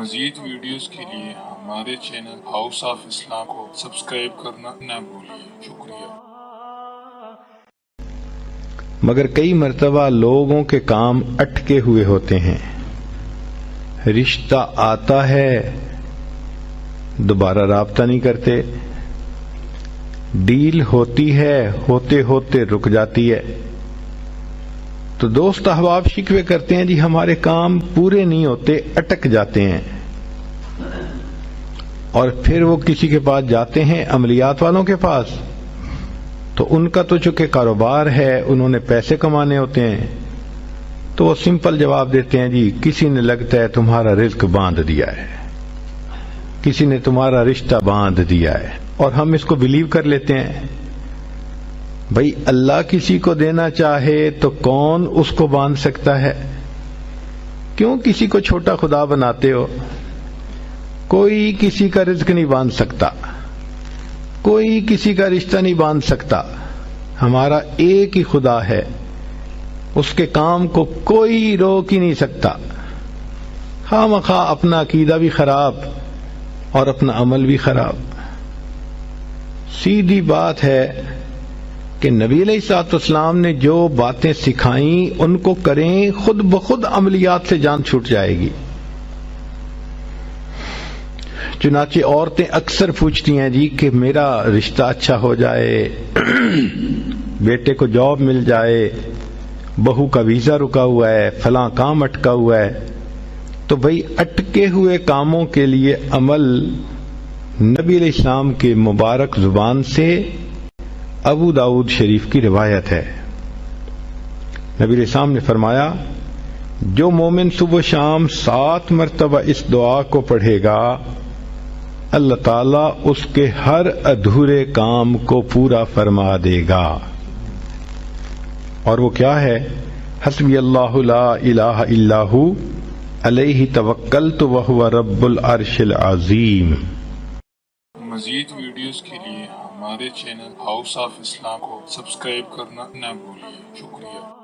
مزید ویڈیوز کے لیے ہمارے چینل ہاؤس آف اسلام کو سبسکرائب کرنا نہ بھولیے۔ شکریہ۔ مگر کئی مرتبہ لوگوں کے کام اٹکے ہوئے ہوتے ہیں، رشتہ آتا ہے دوبارہ رابطہ نہیں کرتے، ڈیل ہوتی ہے ہوتے ہوتے رک جاتی ہے، تو دوست احباب شکوے کرتے ہیں جی ہمارے کام پورے نہیں ہوتے، اٹک جاتے ہیں، اور پھر وہ کسی کے پاس جاتے ہیں، عملیات والوں کے پاس، تو ان کا تو چونکہ کاروبار ہے، انہوں نے پیسے کمانے ہوتے ہیں، تو وہ سمپل جواب دیتے ہیں جی کسی نے لگتا ہے تمہارا رزق باندھ دیا ہے، کسی نے تمہارا رشتہ باندھ دیا ہے، اور ہم اس کو بلیو کر لیتے ہیں۔ بھئی اللہ کسی کو دینا چاہے تو کون اس کو باندھ سکتا ہے؟ کیوں کسی کو چھوٹا خدا بناتے ہو؟ کوئی کسی کا رزق نہیں باندھ سکتا، کوئی کسی کا رشتہ نہیں باندھ سکتا، ہمارا ایک ہی خدا ہے، اس کے کام کو کوئی روک ہی نہیں سکتا۔ خواہ مخواہ اپنا عقیدہ بھی خراب اور اپنا عمل بھی خراب۔ سیدھی بات ہے کہ نبی علیہ الصلوۃ والسلام نے جو باتیں سکھائیں ان کو کریں، خود بخود عملیات سے جان چھوٹ جائے گی۔ چنانچہ عورتیں اکثر پوچھتی ہیں جی کہ میرا رشتہ اچھا ہو جائے، بیٹے کو جاب مل جائے، بہو کا ویزا رکا ہوا ہے، فلاں کام اٹکا ہوا ہے، تو بھئی اٹکے ہوئے کاموں کے لیے عمل نبی علیہ السلام کے مبارک زبان سے ابو داؤد شریف کی روایت ہے۔ نبی علیہ السلام نے فرمایا جو مومن صبح شام 7 مرتبہ اس دعا کو پڑھے گا، اللہ تعالیٰ اس کے ہر ادھورے کام کو پورا فرما دے گا۔ اور وہ کیا ہے؟ حسبی اللہ لا الہ الا ہو علیہ توکلت وہو رب العرش العظیم۔ مزید ویڈیوز کے لیے ہمارے چینل ہاؤس آف اسلام کو سبسکرائب کرنا نہ بھولیے۔ شکریہ۔